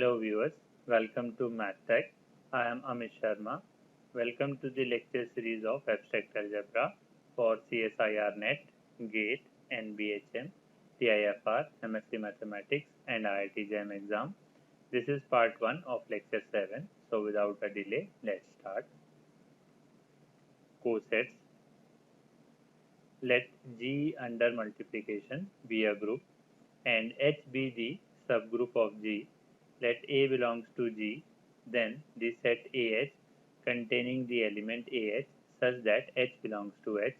Hello viewers, welcome to MathTech. I am Amit Sharma. Welcome to the lecture series of Abstract Algebra for CSIR NET, GATE, NBHM, TIFR, MSc Mathematics and IIT JAM exam. This is part 1 of lecture 7. So without a delay, let's start. Cosets. Let G under multiplication be a group and H be the subgroup of G. Let A belongs to G, then the set AH containing the element AH such that H belongs to H,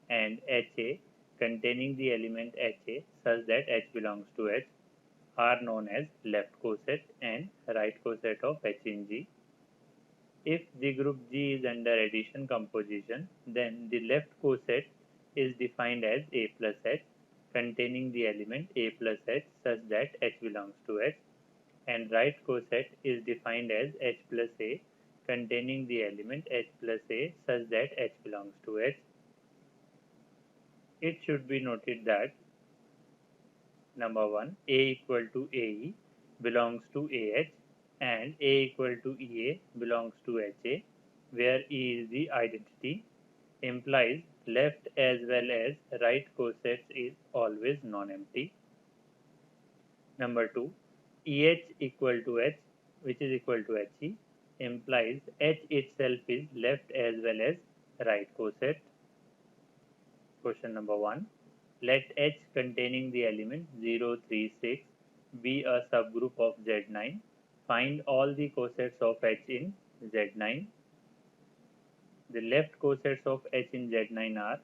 and HA containing the element HA such that H belongs to H are known as left coset and right coset of H in G. If the group G is under addition composition, then the left coset is defined as A plus H containing the element A plus H such that H belongs to H, and right coset is defined as H plus A containing the element H plus A such that H belongs to H. It should be noted that number 1, A equal to AE belongs to AH and A equal to EA belongs to HA, where E is the identity, implies left as well as right cosets is always non-empty. Number 2, EH equal to H, which is equal to HE, implies H itself is left as well as right coset. Question number 1. Let H containing the element 0, 3, 6 be a subgroup of Z9. Find all the cosets of H in Z9. The left cosets of H in Z9 are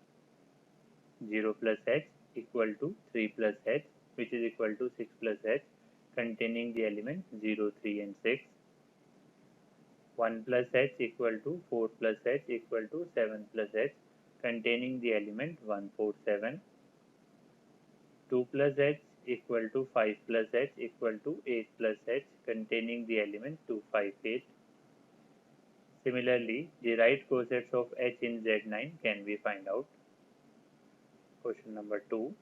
0 plus H equal to 3 plus H, which is equal to 6 plus H, containing the element 0, 3 and 6. 1 plus H equal to 4 plus H equal to 7 plus H, containing the element 1, 4, 7. 2 plus H equal to 5 plus H equal to 8 plus H, containing the element 2, 5, 8. Similarly, the right cosets of H in Z9 can be found out. Question number 2.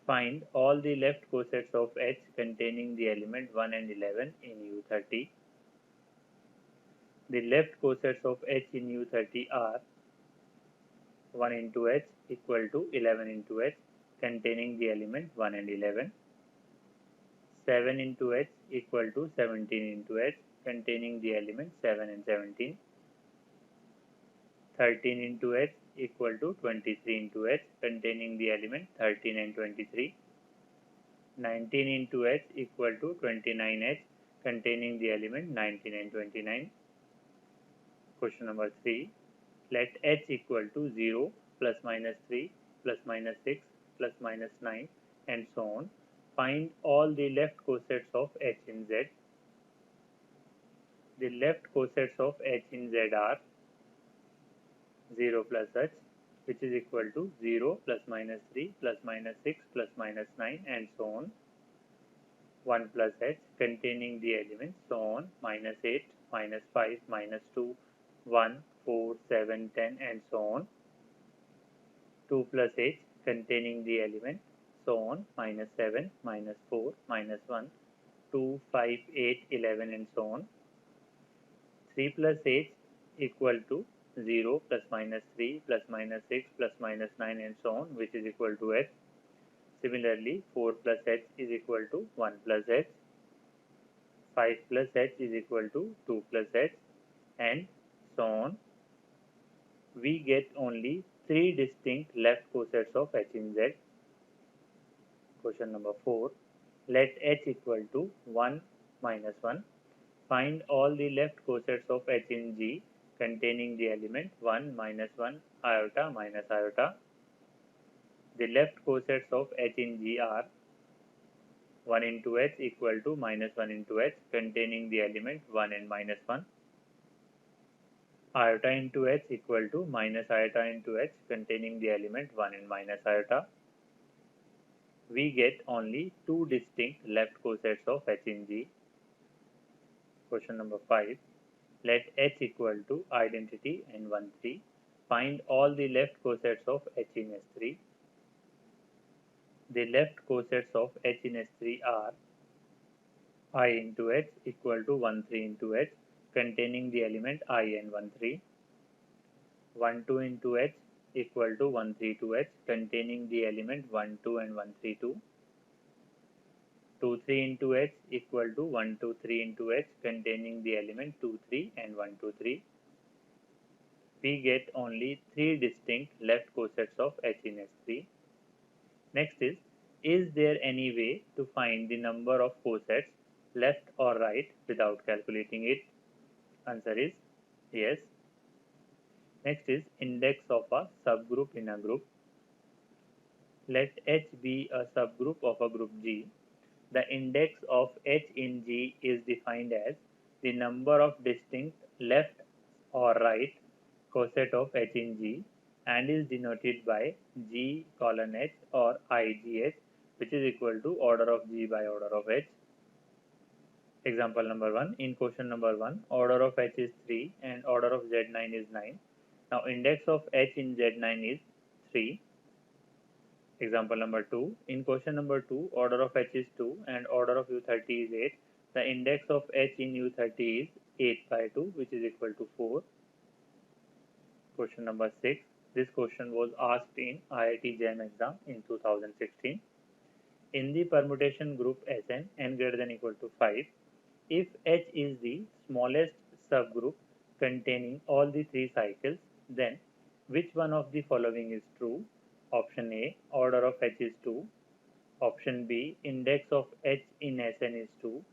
Find all the left cosets of H containing the element 1 and 11 in U30. The left cosets of H in U30 are 1 into H equal to 11 into H containing the element 1 and 11. 7 into H equal to 17 into H containing the element 7 and 17. 13 into H equal to 23 into H containing the element 13 and 23. 19 into H equal to 29H containing the element 19 and 29. Question number 3. Let H equal to 0, plus minus 3, plus minus 6, plus minus 9 and so on. Find all the left cosets of H in Z. The left cosets of H in Z are 0 plus H, which is equal to 0 plus minus 3 plus minus 6 plus minus 9 and so on. 1 plus H containing the elements so on minus 8, minus 5, minus 2, 1, 4, 7, 10 and so on. 2 plus H containing the element so on minus 7, minus 4, minus 1, 2, 5, 8, 11 and so on. 3 plus H equal to 0 plus minus 3 plus minus 6 plus minus 9 and so on, which is equal to H. Similarly, 4 plus H is equal to 1 plus H. 5 plus H is equal to 2 plus H and so on. We get only 3 distinct left cosets of H in Z. Question number 4. Let H equal to 1 minus 1. Find all the left cosets of H in G containing the element 1 minus 1 iota minus iota. The left cosets of H in G are 1 into H equal to minus 1 into H containing the element 1 and minus 1. Iota into H equal to minus iota into H containing the element 1 and minus iota. We get only 2 distinct left cosets of H in G. Question number 5. Let H equal to identity and 1, 3. Find all the left cosets of H in S3. The left cosets of H in S3 are I into H equal to 1, 3 into H containing the element I and 1, 3. 1, 2 into H equal to 1, 3 to H containing the element 1, 2 and 1, 3, 2. 2, 3 into H equal to 1, 2, 3 into H containing the element 2, 3 and 1, 2, 3. We get only 3 distinct left cosets of H in S3. Next is there any way to find the number of cosets left or right without calculating it? Answer is yes. Next is index of a subgroup in a group. Let H be a subgroup of a group G. The index of H in G is defined as the number of distinct left or right coset of H in G and is denoted by G colon H or IGH, which is equal to order of G by order of H. Example number 1. In question number 1, order of H is 3 and order of Z9 is 9. Now index of H in Z9 is 3. Example number 2. In question number 2, order of H is 2 and order of U30 is 8. The index of H in U30 is 8 by 2, which is equal to 4. Question number 6. This question was asked in IIT JAM exam in 2016. In the permutation group Sn, n greater than equal to 5, if H is the smallest subgroup containing all the 3 cycles, then which one of the following is true? Option A, order of H is 2. Option B, index of H in Sn is 2.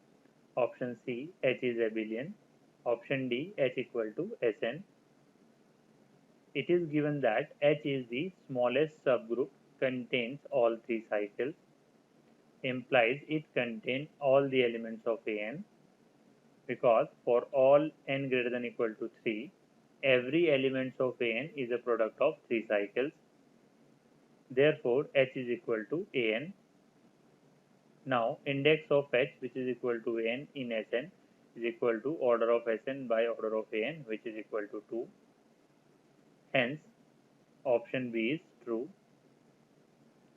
Option C, H is abelian. Option D, H equal to Sn. It is given that H is the smallest subgroup contains all 3 cycles, implies it contains all the elements of An, because for all n greater than equal to 3, every element of An is a product of 3 cycles. Therefore, H is equal to An. Now, index of H, which is equal to An in Sn, is equal to order of Sn by order of An, which is equal to 2. Hence, option B is true.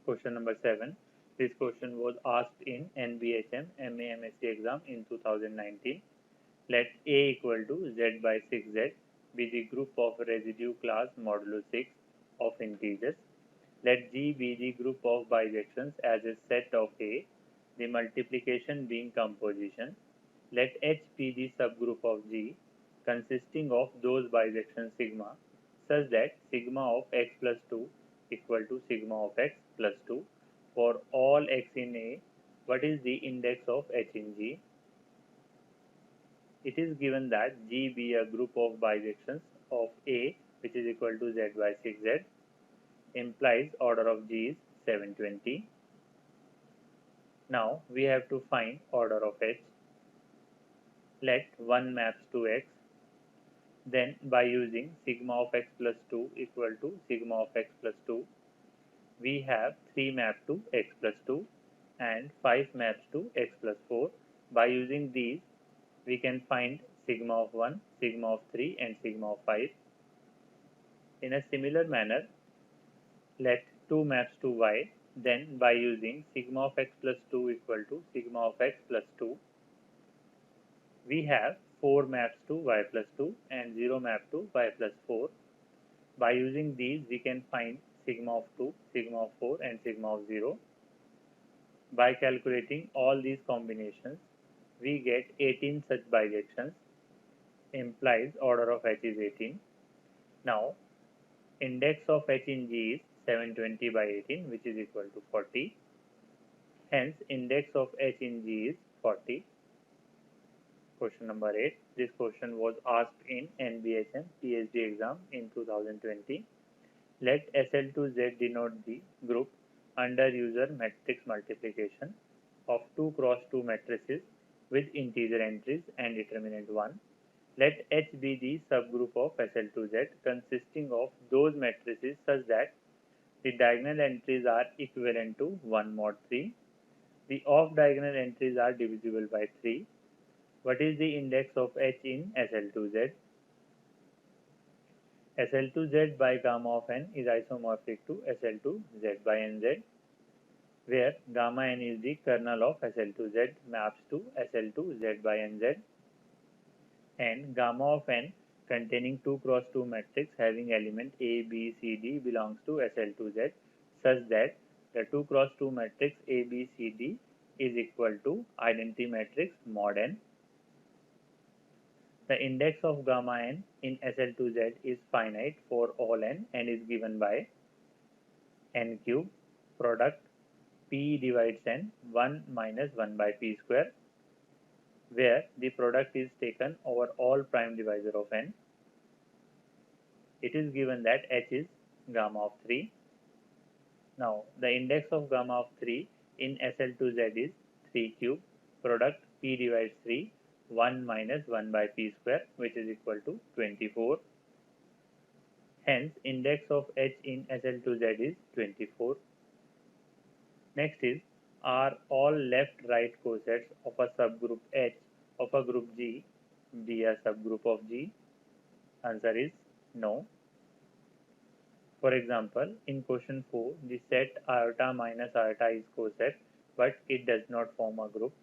Question number 7. This question was asked in NBHM MA/MSc exam in 2019. Let A equal to Z by 6Z be the group of residue class modulo 6 of integers. Let G be the group of bisections as a set of A, the multiplication being composition. Let H be the subgroup of G consisting of those bisections sigma such that sigma of x plus 2 equal to sigma of x plus 2 for all x in A. What is the index of H in G? It is given that G be a group of bisections of A, which is equal to Z by 6Z, implies order of G is 720. Now we have to find order of H. Let 1 maps to x. Then by using sigma of x plus 2 equal to sigma of x plus 2, we have 3 mapped to x plus 2 and 5 maps to x plus 4. By using these, we can find sigma of 1, sigma of 3 and sigma of 5. In a similar manner, let 2 maps to y. Then by using sigma of x plus 2 equal to sigma of x plus 2, we have 4 maps to y plus 2 and 0 map to y plus 4. By using these, we can find sigma of 2, sigma of 4 and sigma of 0. By calculating all these combinations, we get 18 such bisections, implies order of H is 18. Now, index of H in G is 720 by 18, which is equal to 40. Hence, index of H in G is 40. Question number 8. This question was asked in NBHM PhD exam in 2020. Let SL2Z denote the group under user matrix multiplication of 2 cross 2 matrices with integer entries and determinant 1. Let H be the subgroup of SL2Z consisting of those matrices such that the diagonal entries are equivalent to 1 mod 3. The off-diagonal entries are divisible by 3. What is the index of H in SL2Z? SL2Z by gamma of n is isomorphic to SL2Z by nz. where gamma n is the kernel of SL2Z maps to SL2Z by NZ, and gamma of n containing 2 cross 2 matrix having element A, B, C, D belongs to SL2Z such that the 2 cross 2 matrix A, B, C, D is equal to identity matrix mod n. The index of gamma n in SL2Z is finite for all n and is given by n cube product P divides n 1 minus 1 by P square, where the product is taken over all prime divisor of n. It is given that H is gamma of 3. Now, the index of gamma of 3 in SL2Z is 3 cube product P divides 3 1 minus 1 by P square, which is equal to 24. Hence, index of H in SL2Z is 24. Next is, are all left-right cosets of a subgroup H of a group G be a subgroup of G? Answer is no. For example, in question 4, the set iota minus iota is coset, but it does not form a group.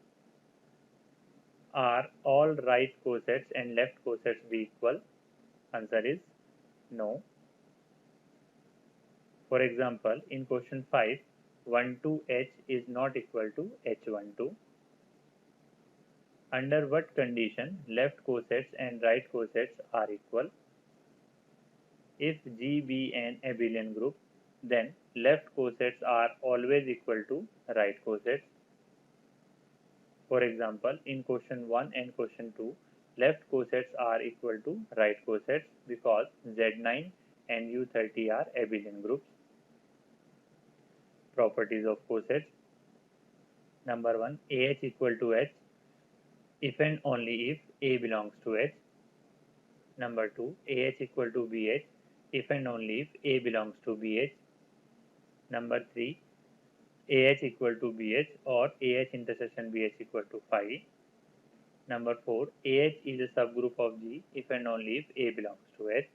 Are all right cosets and left cosets be equal? Answer is no. For example, in question 5, 12H is not equal to H12. Under what condition left cosets and right cosets are equal? If G be an abelian group, then left cosets are always equal to right cosets. For example, in question 1 and question 2, left cosets are equal to right cosets because Z9 and U30 are abelian groups. Properties of cosets. Number 1, AH equal to H if and only if A belongs to H. Number 2, AH equal to BH if and only if A belongs to BH. Number 3, AH equal to BH or AH intersection BH equal to phi. Number 4, AH is a subgroup of G if and only if A belongs to H.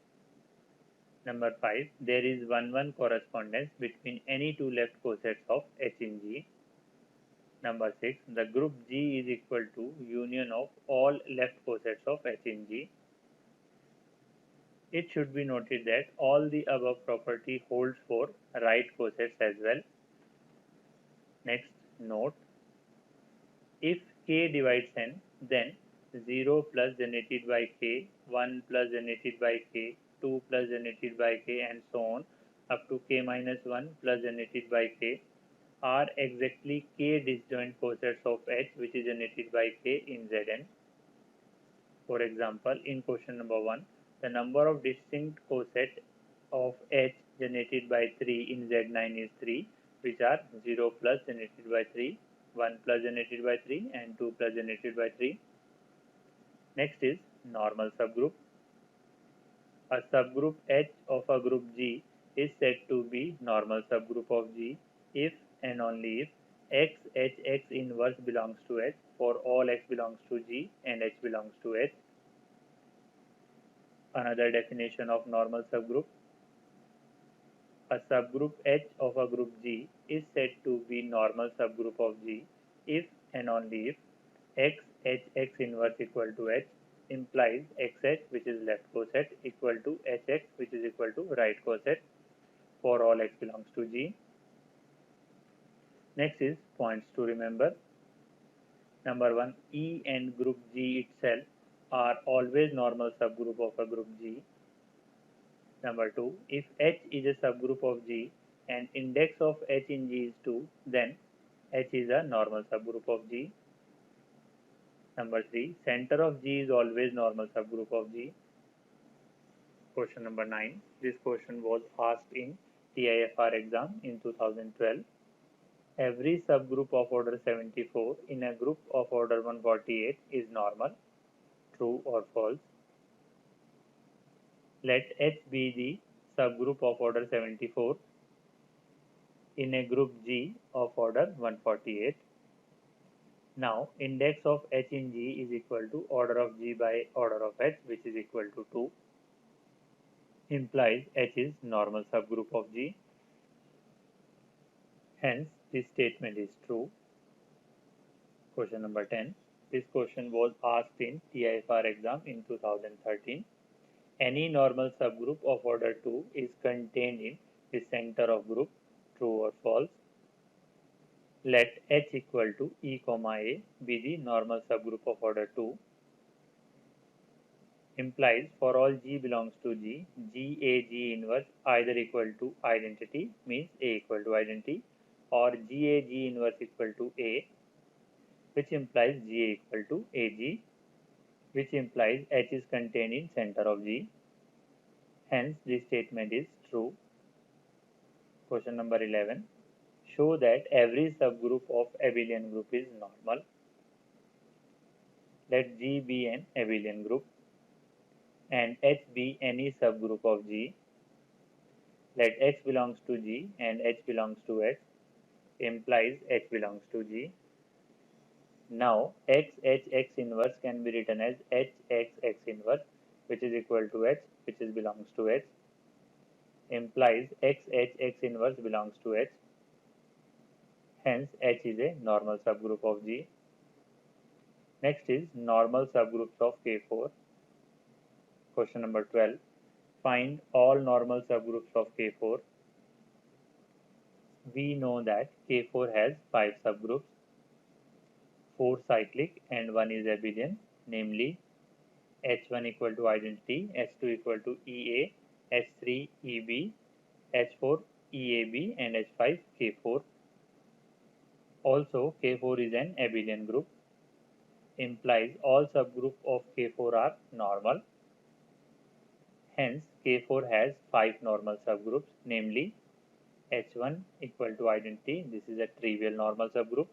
Number 5, there is 1-1 correspondence between any two left cosets of H in G. Number 6, the group G is equal to union of all left cosets of H in G. It should be noted that all the above property holds for right cosets as well. Next, note, if k divides n, then 0 plus generated by k, 1 plus generated by k, 2 plus generated by k, and so on up to k minus 1 plus generated by k are exactly k disjoint cosets of H which is generated by k in Zn. For example, in question number 1, the number of distinct cosets of H generated by 3 in Z9 is 3, which are 0 plus generated by 3, 1 plus generated by 3, and 2 plus generated by 3. Next is normal subgroup. A subgroup H of a group G is said to be normal subgroup of G if and only if X H X inverse belongs to H for all X belongs to G and H belongs to H. Another definition of normal subgroup. A subgroup H of a group G is said to be normal subgroup of G if and only if X H X inverse equal to H implies XH which is left coset equal to HX which is equal to right coset for all X belongs to G. Next is points to remember. Number 1, E and group G itself are always normal subgroup of a group G. Number 2, if H is a subgroup of G and index of H in G is 2, then H is a normal subgroup of G. Number 3, center of G is always normal subgroup of G. Question number 9. This question was asked in TIFR exam in 2012. Every subgroup of order 74 in a group of order 148 is normal. True or false? Let H be the subgroup of order 74 in a group G of order 148. Now, index of H in G is equal to order of G by order of H, which is equal to 2. Implies H is normal subgroup of G. Hence, this statement is true. Question number 10. This question was asked in TIFR exam in 2013. Any normal subgroup of order 2 is contained in the center of group, true or false. Let H equal to E comma A be the normal subgroup of order 2. Implies for all G belongs to G, G inverse either equal to identity, means A equal to identity, or G inverse equal to A, which implies G equal to AG, which implies H is contained in center of G. Hence, this statement is true. Question number 11. Show that every subgroup of abelian group is normal. Let G be an abelian group and H be any subgroup of G. Let X belongs to G and H belongs to H, implies H belongs to G. Now, X inverse can be written as X inverse, which is equal to H, which is belongs to H, implies X inverse belongs to H. Hence, H is a normal subgroup of G. Next is normal subgroups of K4. Question number 12. Find all normal subgroups of K4. We know that K4 has 5 subgroups, 4 cyclic and 1 is abelian, namely H1 equal to identity, H2 equal to EA, H3 EB, H4 EAB and H5 K4. Also, K4 is an abelian group, implies all subgroups of K4 are normal. Hence, K4 has 5 normal subgroups, namely H1 equal to identity, this is a trivial normal subgroup,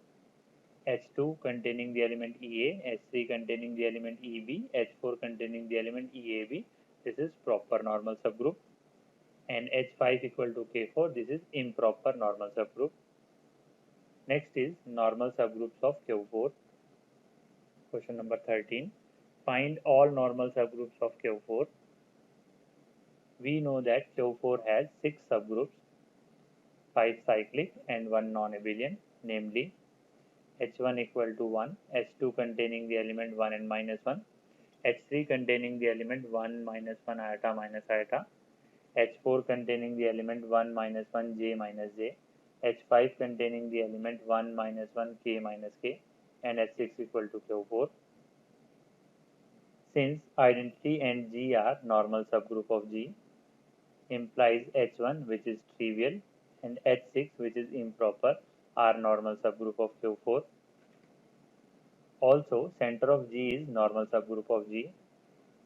H2 containing the element EA, H3 containing the element EB, H4 containing the element EAB, this is proper normal subgroup, and H5 equal to K4, this is improper normal subgroup. Next is normal subgroups of Q4. Question number 13. Find all normal subgroups of Q4. We know that Q4 has 6 subgroups, 5 cyclic and 1 non-abelian, namely H1 equal to 1, H2 containing the element 1 and minus 1, H3 containing the element 1 minus 1 iota minus iota, H4 containing the element 1 minus 1 j minus j, H5 containing the element 1 minus 1 k minus k, and H6 equal to Q4. Since identity and G are normal subgroup of G, implies H1 which is trivial and H6 which is improper are normal subgroup of Q4. Also, center of G is normal subgroup of G,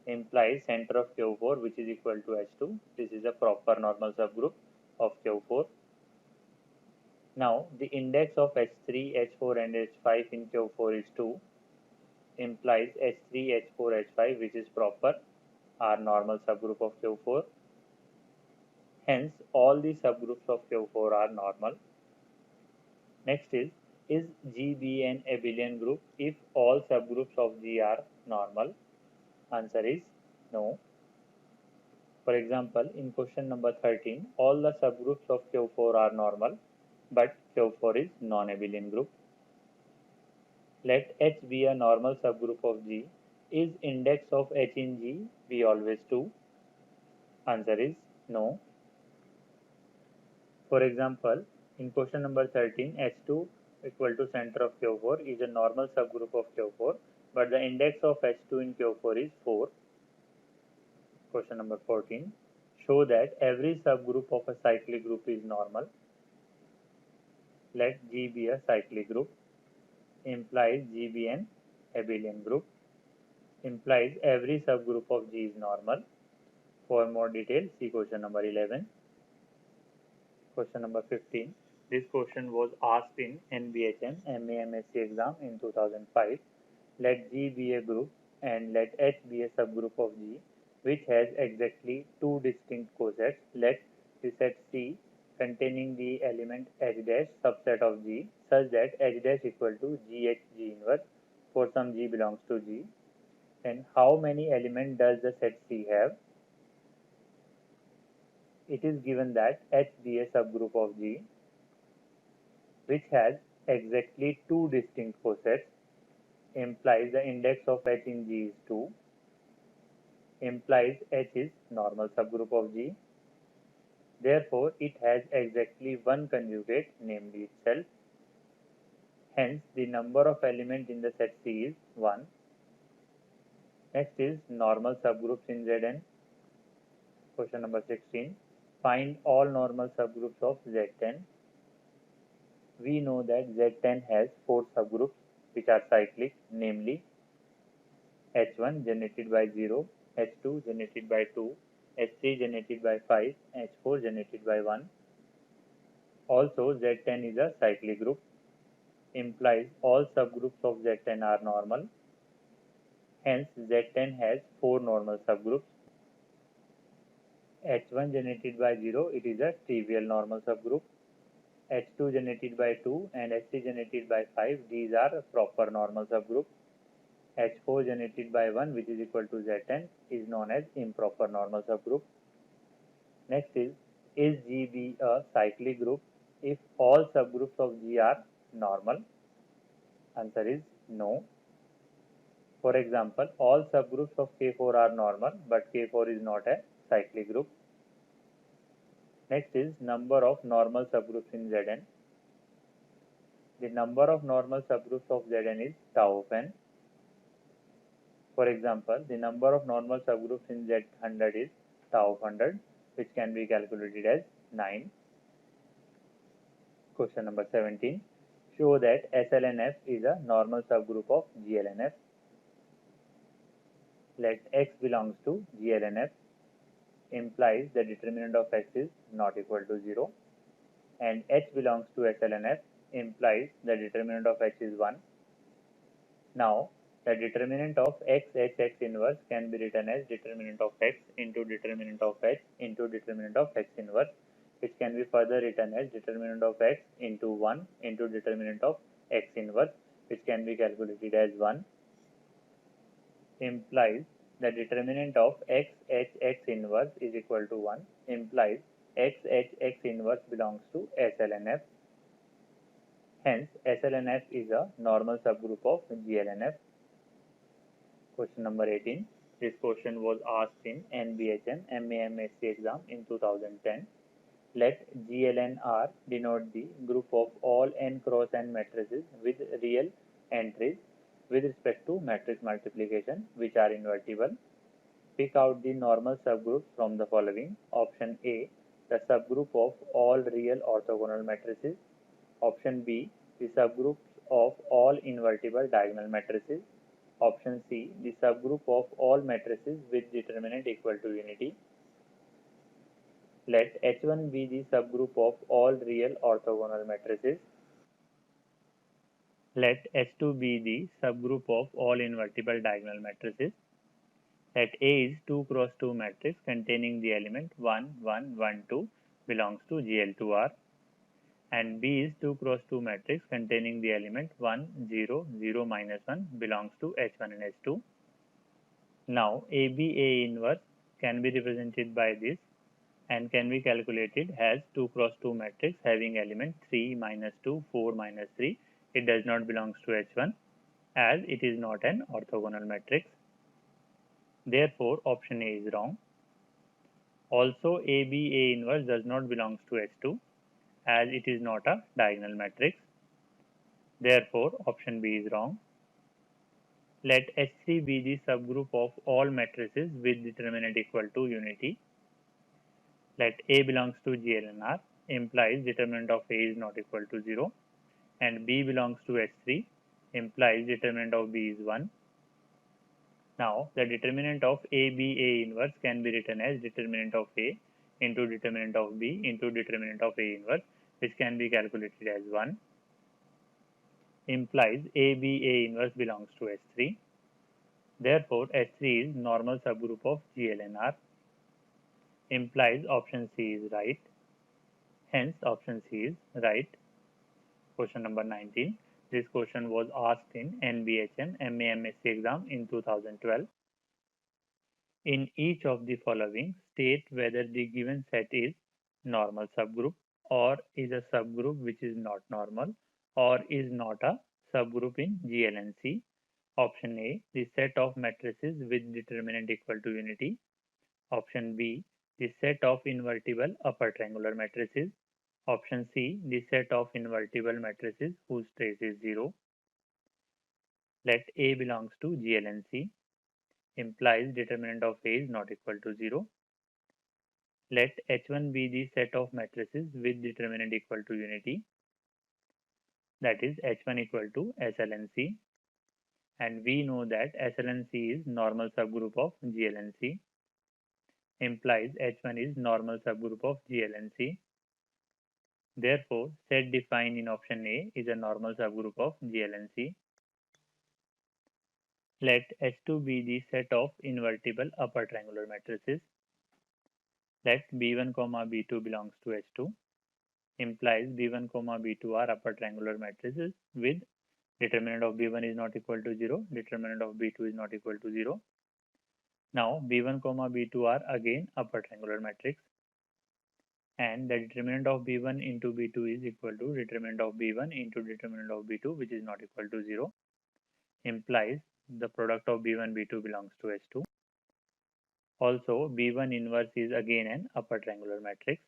implies center of Q4 which is equal to H2. This is a proper normal subgroup of Q4. Now, the index of H3, H4 and H5 in Q4 is 2, implies H3, H4, H5 which is proper are normal subgroup of Q4. Hence, all the subgroups of Q4 are normal. Next is G be an abelian group if all subgroups of G are normal? Answer is no. For example, in question number 13, all the subgroups of Q4 are normal, but Q4 is non-abelian group. Let H be a normal subgroup of G. Is index of H in G be always 2? Answer is no. For example, in question number 13, H2 equal to center of Q4 is a normal subgroup of Q4, but the index of H2 in Q4 is 4. Question number 14. Show that every subgroup of a cyclic group is normal. Let G be a cyclic group. Implies G be an abelian group. Implies every subgroup of G is normal. For more details, see question number 11. Question number 15. This question was asked in NBHM MA/MSc exam in 2005. Let G be a group and let H be a subgroup of G which has exactly 2 distinct cosets. Let the set C containing the element H dash subset of G such that H dash equal to GH G inverse for some G belongs to G. And how many elements does the set C have? It is given that H be a subgroup of G which has exactly two distinct cosets implies the index of H in G is 2, implies H is normal subgroup of G. Therefore, it has exactly one conjugate, namely itself. Hence, the number of elements in the set C is 1. Next is normal subgroups in Zn. Question number 16. Find all normal subgroups of Z10. We know that Z10 has 4 subgroups which are cyclic, namely H1 generated by 0, H2 generated by 2, H3 generated by 5, H4 generated by 1. Also, Z10 is a cyclic group, implies all subgroups of Z10 are normal. Hence, Z10 has 4 normal subgroups. H1 generated by 0, it is a trivial normal subgroup. H2 generated by 2 and H3 generated by 5, these are proper normal subgroup. H4 generated by 1, which is equal to Z10, is known as improper normal subgroup. Next is G a cyclic group if all subgroups of G are normal? Answer is no. For example, all subgroups of K4 are normal, but K4 is not a cyclic group. Next is number of normal subgroups in Zn. The number of normal subgroups of Zn is tau of n. For example, the number of normal subgroups in Z100 is tau of 100, which can be calculated as 9. Question number 17. Show that SLNF is a normal subgroup of GLNF. Let X belongs to GLNF implies the determinant of X is not equal to 0, and H belongs to SLNF implies the determinant of H is 1. Now, the determinant of X inverse can be written as determinant of X into determinant of H into determinant of X inverse, which can be further written as determinant of X into 1 into determinant of X inverse, which can be calculated as 1, implies the determinant of X inverse is equal to 1, implies X inverse belongs to SLNF. Hence, SLNF is a normal subgroup of GLNF. Question number 18. This question was asked in NBHM MAMSC exam in 2010. Let GLNR denote the group of all n cross n matrices with real entries with respect to matrix multiplication which are invertible. Pick out the normal subgroups from the following. Option A, the subgroup of all real orthogonal matrices. Option B, the subgroups of all invertible diagonal matrices. Option C, the subgroup of all matrices with determinant equal to unity. Let H1 be the subgroup of all real orthogonal matrices. Let H2 be the subgroup of all invertible diagonal matrices. Let A is 2 cross 2 matrix containing the element 1, 1, 1, 2 belongs to GL2R, and B is 2 cross 2 matrix containing the element 1, 0, 0, minus 1 belongs to H1 and H2. Now, A inverse can be represented by this and can be calculated as 2 cross 2 matrix having element 3, minus 2, 4, minus 3. It does not belong to H1 as it is not an orthogonal matrix. Therefore, option A is wrong. Also, A inverse does not belong to H2 as it is not a diagonal matrix. Therefore, option B is wrong. Let H3 be the subgroup of all matrices with determinant equal to unity. Let A belongs to GLNR implies determinant of A is not equal to 0, and B belongs to H3 implies determinant of B is 1. Now, the determinant of A inverse can be written as determinant of A into determinant of B into determinant of A inverse, which can be calculated as 1, implies A inverse belongs to H3. Therefore, H3 is normal subgroup of GLNR, implies option C is right. Hence, option C is right. Question number 19. This question was asked in NBHM MAMSC exam in 2012. In each of the following, state whether the given set is normal subgroup or is a subgroup which is not normal or is not a subgroup in GLNC? Option A, the set of matrices with determinant equal to unity. Option B, the set of invertible upper triangular matrices. Option C, the set of invertible matrices whose trace is 0. Let A belongs to GLNC implies determinant of A is not equal to 0. Let H1 be the set of matrices with determinant equal to unity, that is H1 equal to SLNC, and we know that SLNC is normal subgroup of GLNC, implies H1 is normal subgroup of GLNC. Therefore, set defined in option A is a normal subgroup of GLNC. Let H2 be the set of invertible upper triangular matrices. Let B1, B2 belongs to H2, implies B1, B2 are upper triangular matrices with determinant of B1 is not equal to 0, determinant of B2 is not equal to 0. Now B1, B2 are again upper triangular matrix, and the determinant of B1 into B2 is equal to determinant of B1 into determinant of B2, which is not equal to 0, implies the product of B1, B2 belongs to H2. Also, B1 inverse is again an upper triangular matrix,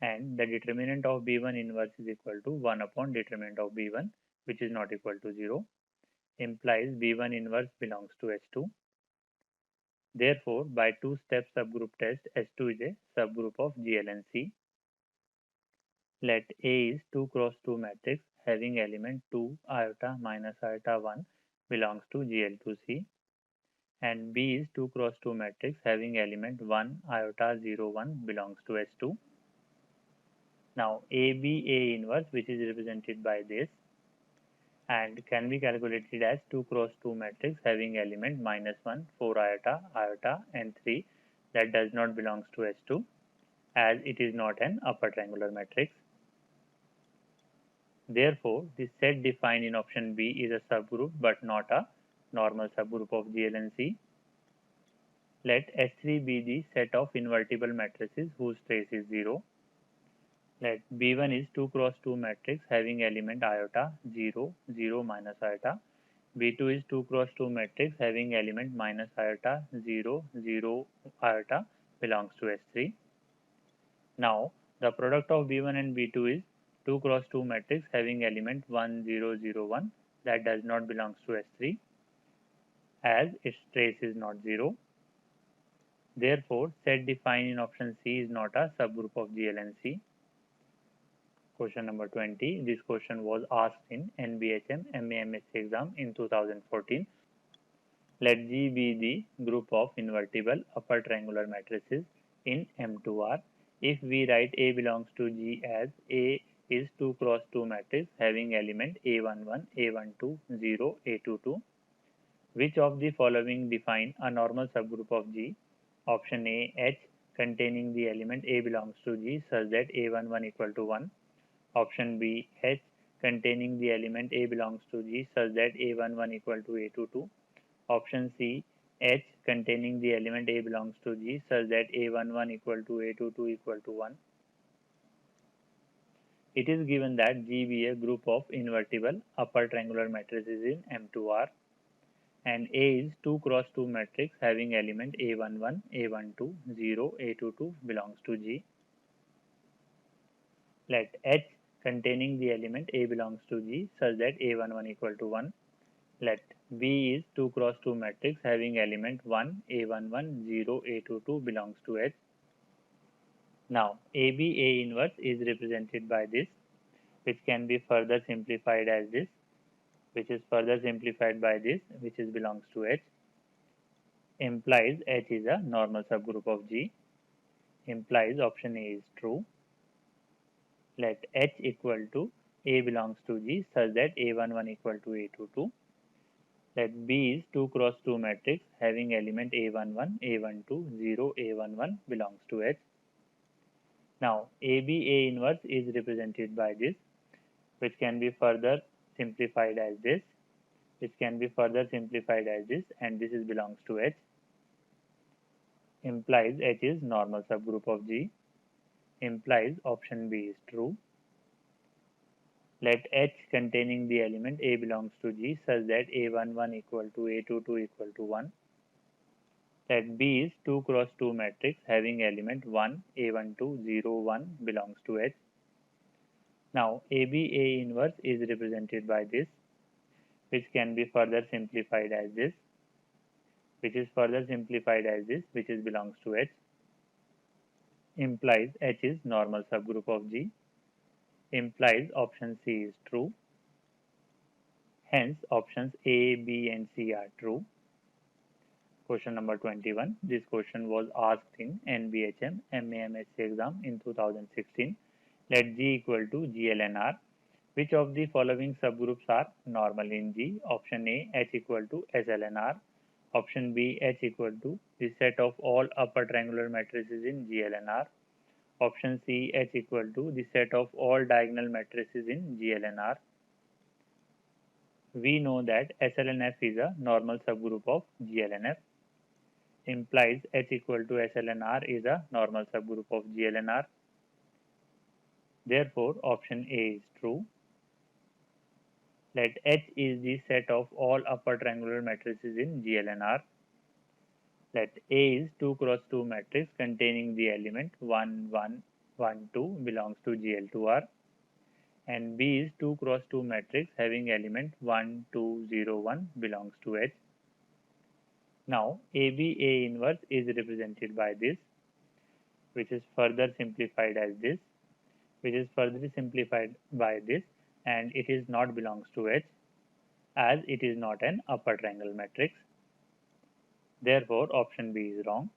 and the determinant of B1 inverse is equal to 1 upon determinant of B1, which is not equal to 0, implies B1 inverse belongs to H2. Therefore, by two-step subgroup test, H2 is a subgroup of GLNC. Let A is 2 cross 2 matrix having element 2 iota minus iota 1 belongs to GL2C, and B is 2 cross 2 matrix having element 1 iota 0 1 belongs to S2. Now AB A inverse, which is represented by this, and can be calculated as 2 cross 2 matrix having element minus 1, 4 iota, iota and 3 that does not belongs to S2 as it is not an upper triangular matrix. Therefore, the set defined in option B is a subgroup but not a normal subgroup of GLNC. Let S3 be the set of invertible matrices whose trace is 0. Let B1 is 2 cross 2 matrix having element iota 0, 0 minus iota. B2 is 2 cross 2 matrix having element minus iota 0, 0 iota belongs to S3. Now, the product of B1 and B2 is 2 cross 2 matrix having element 1, 0, 0, 1 that does not belongs to S3 as its trace is not 0. Therefore, set defined in option C is not a subgroup of GLNC. Question number 20. This question was asked in NBHM MAMSC exam in 2014. Let G be the group of invertible upper triangular matrices in M2R. If we write A belongs to G as A is 2 cross 2 matrix having element A11, A12, 0, A22. Which of the following define a normal subgroup of G? Option A, H containing the element A belongs to G such that A11 equal to 1. Option B, H containing the element A belongs to G such that A11 equal to A22. Option C, H containing the element A belongs to G such that A11 equal to A22 equal to 1. It is given that G be a group of invertible upper triangular matrices in M2R, and A is 2 cross 2 matrix having element A11, A12, 0, A22 belongs to G. Let H containing the element A belongs to G such that A11 equal to 1. Let B is 2 cross 2 matrix having element 1, A11, 0, A22 belongs to H. Now, AB A inverse is represented by this, which can be further simplified as this, which is further simplified by this, which is belongs to H, implies H is a normal subgroup of G, implies option A is true. Let H equal to A belongs to G such that A11 equal to A22. Let B is 2 cross 2 matrix having element A11, A12, 0, A11 belongs to H. Now, AB A inverse is represented by this, which can be further simplified as this, which can be further simplified as this, and this is belongs to H, implies H is normal subgroup of G. implies option B is true. Let H containing the element A belongs to G such that A11 equal to A22 equal to 1. Let B is 2 cross 2 matrix having element 1, A12, 0, 1 belongs to H. Now AB A inverse is represented by this, which can be further simplified as this, which is belongs to H, implies H is normal subgroup of G, implies option C is true. Hence options A, B and C are true. Question number 21. This question was asked in NBHM MAMHC exam in 2016. Let G equal to GLNR. Which of the following subgroups are normal in G? Option A, H equal to SLNR. Option B, H equal to the set of all upper triangular matrices in GLNR. Option C, H equal to the set of all diagonal matrices in GLNR. We know that SLNF is a normal subgroup of GLNF, implies H equal to SLNR is a normal subgroup of GLNR. Therefore, option A is true. Let H is the set of all upper triangular matrices in GLNR. Let A is 2 cross 2 matrix containing the element 1, 1, 1, 2 belongs to GL2R, and B is 2 cross 2 matrix having element 1, 2, 0, 1 belongs to H. Now AB A inverse is represented by this, which is further simplified as this, and it is not belongs to H as it is not an upper triangle matrix. Therefore, option B is wrong.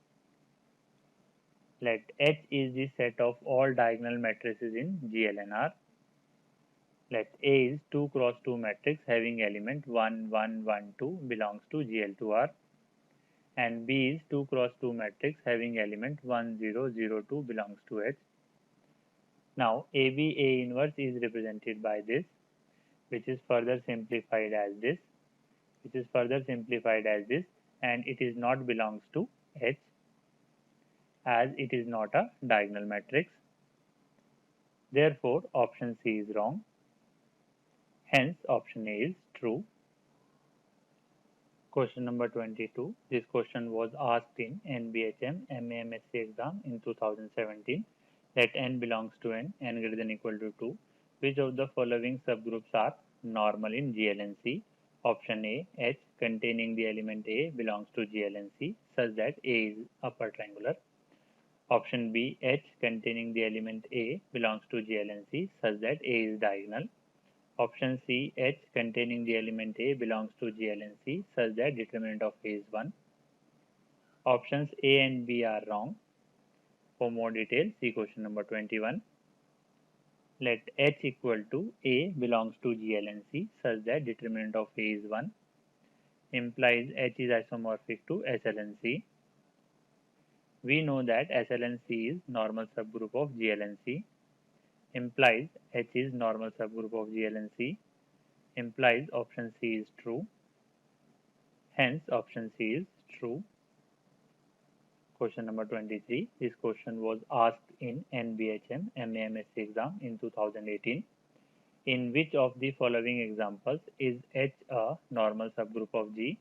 Let H is the set of all diagonal matrices in GLNR. Let A is 2 cross 2 matrix having element 1, 1, 1, 2 belongs to GL2R, and B is 2 cross 2 matrix having element 1, 0, 0, 2 belongs to H. Now AB A inverse is represented by this, which is further simplified as this, and it is not belongs to H as it is not a diagonal matrix. Therefore, option C is wrong. Hence, option A is true. Question number 22. This question was asked in NBHM MAMHC exam in 2017. Let n belongs to n greater than equal to 2. Which of the following subgroups are normal in GLNC? Option A, H containing the element A belongs to GLNC such that A is upper triangular. Option B, H containing the element A belongs to GLNC such that A is diagonal. Option C, H containing the element A belongs to GLNC such that determinant of A is 1. Options A and B are wrong. For more details, see question number 21. Let H equal to A belongs to GLNC such that determinant of A is 1, implies H is isomorphic to SLNC. We know that SLNC is normal subgroup of GLNC, implies H is normal subgroup of GLNC, implies option C is true. Hence, option C is true. Question number 23. This question was asked in NBHM MAMHC exam in 2018. In which of the following examples is H a normal subgroup of G?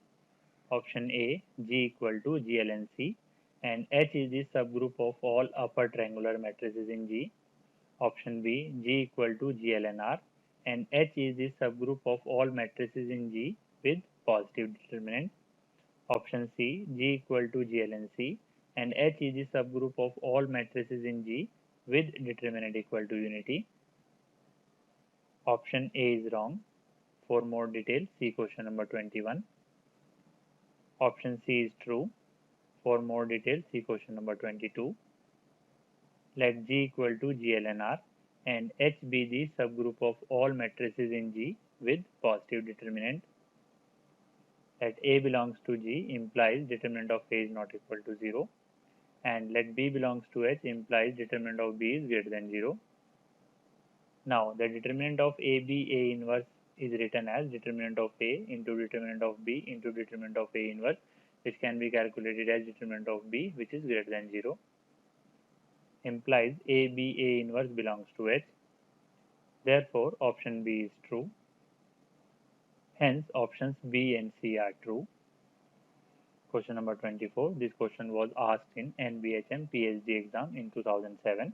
Option A, G equal to GLNC, and H is the subgroup of all upper triangular matrices in G. Option B, G equal to GLNR, and H is the subgroup of all matrices in G with positive determinant. Option C, G equal to GLNC, and H is the subgroup of all matrices in G with determinant equal to unity. Option A is wrong. For more details, see question number 21. Option C is true. For more details, see question number 22. Let G equal to GLNR and H be the subgroup of all matrices in G with positive determinant. Let A belongs to G implies determinant of A is not equal to 0, and let B belongs to H implies determinant of B is greater than 0. Now the determinant of AB A inverse is written as determinant of A into determinant of B into determinant of A inverse, which can be calculated as determinant of B which is greater than 0. implies AB A inverse belongs to H. Therefore, option B is true. Hence, options B and C are true. Question number 24. This question was asked in NBHM PhD exam in 2007.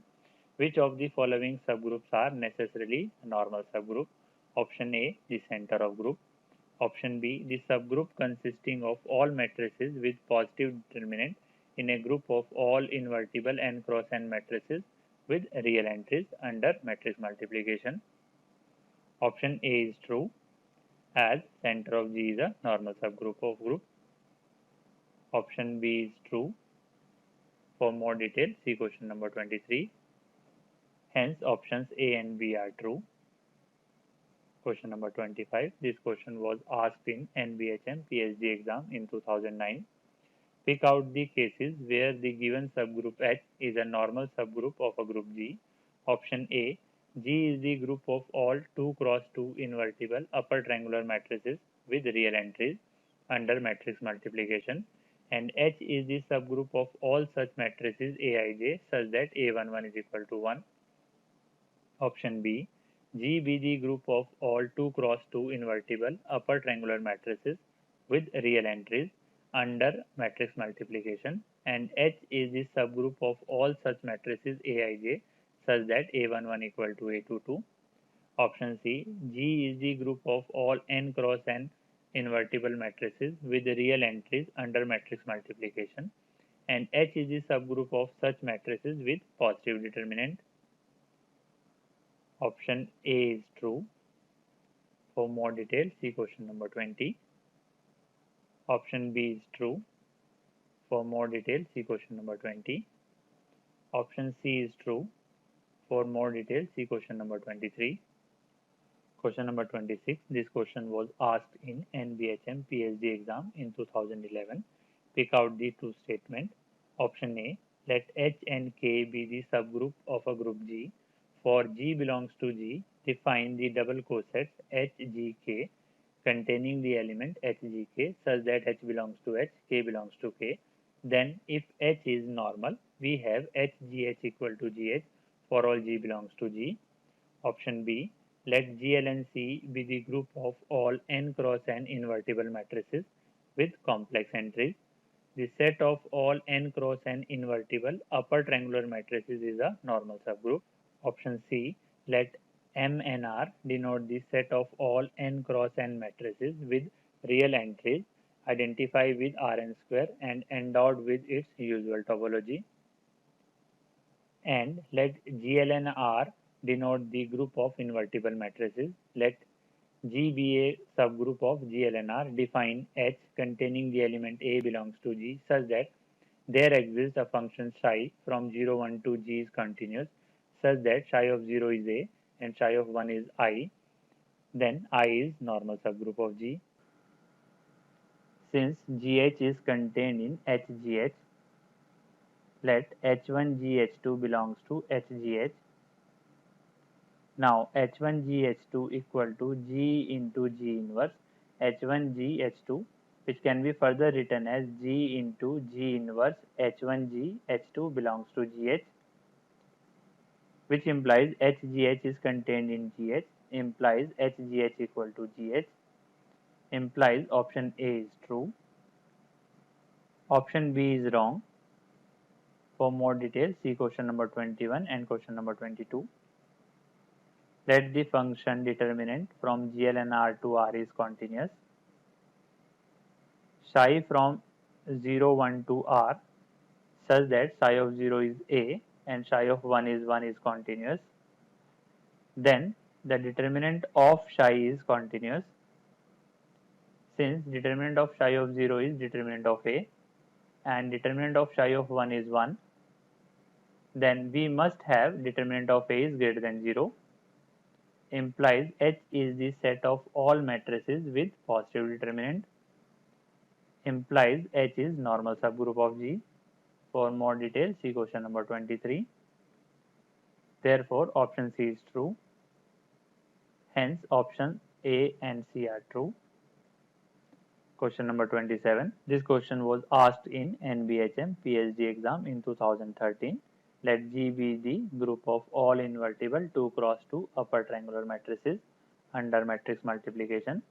Which of the following subgroups are necessarily a normal subgroup? Option A, the center of group. Option B, the subgroup consisting of all matrices with positive determinant in a group of all invertible n cross n matrices with real entries under matrix multiplication. Option A is true, as center of G is a normal subgroup of group. Option B is true. For more detail, see question number 23. Hence, options A and B are true. Question number 25. This question was asked in NBHM PhD exam in 2009. Pick out the cases where the given subgroup H is a normal subgroup of a group G. Option A. G is the group of all 2 cross 2 invertible upper triangular matrices with real entries under matrix multiplication, and H is the subgroup of all such matrices Aij such that A11 is equal to 1. Option B. G be the group of all 2 cross 2 invertible upper triangular matrices with real entries under matrix multiplication, and H is the subgroup of all such matrices Aij such that A11 equal to A22. Option C. G is the group of all n cross n invertible matrices with real entries under matrix multiplication, and H is the subgroup of such matrices with positive determinant. Option A is true. For more details, see question number 20. Option B is true. For more details, see question number 20. Option C is true. For more details, see question number 23. Question number 26. This question was asked in NBHM PhD exam in 2011. Pick out the true statement. Option A. Let H and K be the subgroup of a group G. For G belongs to G, define the double cosets HGK containing the element HGK such that H belongs to H, K belongs to K. Then, if H is normal, we have HGH equal to GH for all G belongs to G. Option B. Let GL and C be the group of all n cross n invertible matrices with complex entries. The set of all n cross n invertible upper triangular matrices is a normal subgroup. Option C. Let M and R denote the set of all n cross n matrices with real entries identified with Rn square and endowed with its usual topology. And let GL and R denote the group of invertible matrices. Let G be a subgroup of GL and R. Define H containing the element A belongs to G such that there exists a function psi from 0, 1 to G is continuous such that psi of 0 is A and psi of 1 is I. Then I is normal subgroup of G. Since GH is contained in HGH, let H1GH2 belongs to HGH. Now H1GH2 equal to G into G inverse H1GH2, which can be further written as G into G inverse H1GH2 belongs to GH, which implies HGH is contained in GH, implies HGH equal to GH, implies option A is true. Option B is wrong. For more details, see question number 21 and question number 22. Let the function determinant from GL and R to R is continuous. Psi from 0, 1 to R such that psi of 0 is A and psi of 1 is continuous. Then the determinant of psi is continuous. Since determinant of psi of 0 is determinant of A and determinant of psi of 1 is 1, then we must have determinant of A is greater than 0, implies H is the set of all matrices with positive determinant, implies H is normal subgroup of G. For more details, see question number 23. Therefore, option C is true. Hence, option A and C are true. Question number 27. This question was asked in NBHM PhD exam in 2013. Let G be the group of all invertible 2 cross 2 upper triangular matrices under matrix multiplication.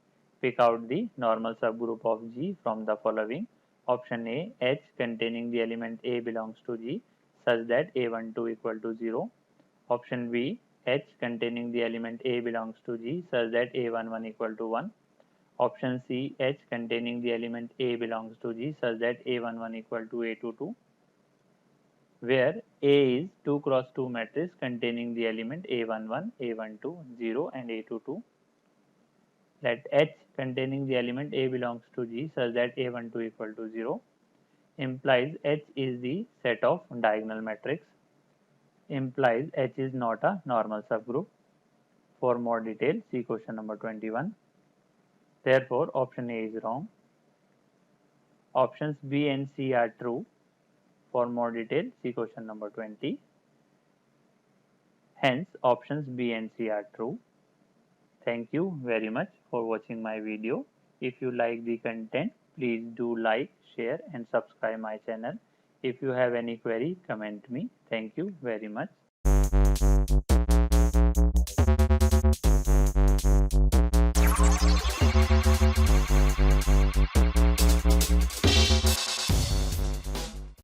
Pick out the normal subgroup of G from the following. Option A, H containing the element A belongs to G such that A12 equal to 0. Option B, H containing the element A belongs to G such that A11 equal to 1. Option C, H containing the element A belongs to G such that A11 equal to A22, where A is 2 cross 2 matrix containing the element A11, A12, 0 and A22. Let H containing the element A belongs to G such that A12 equal to 0 implies H is the set of diagonal matrix, implies H is not a normal subgroup. For more detail, see question number 21. Therefore, option A is wrong. Options B and C are true. For more detail, see question number 20. Hence, options B and C are true. Thank you very much for watching my video. If you like the content, please do like, share and subscribe my channel. If you have any query, comment me. Thank you very much.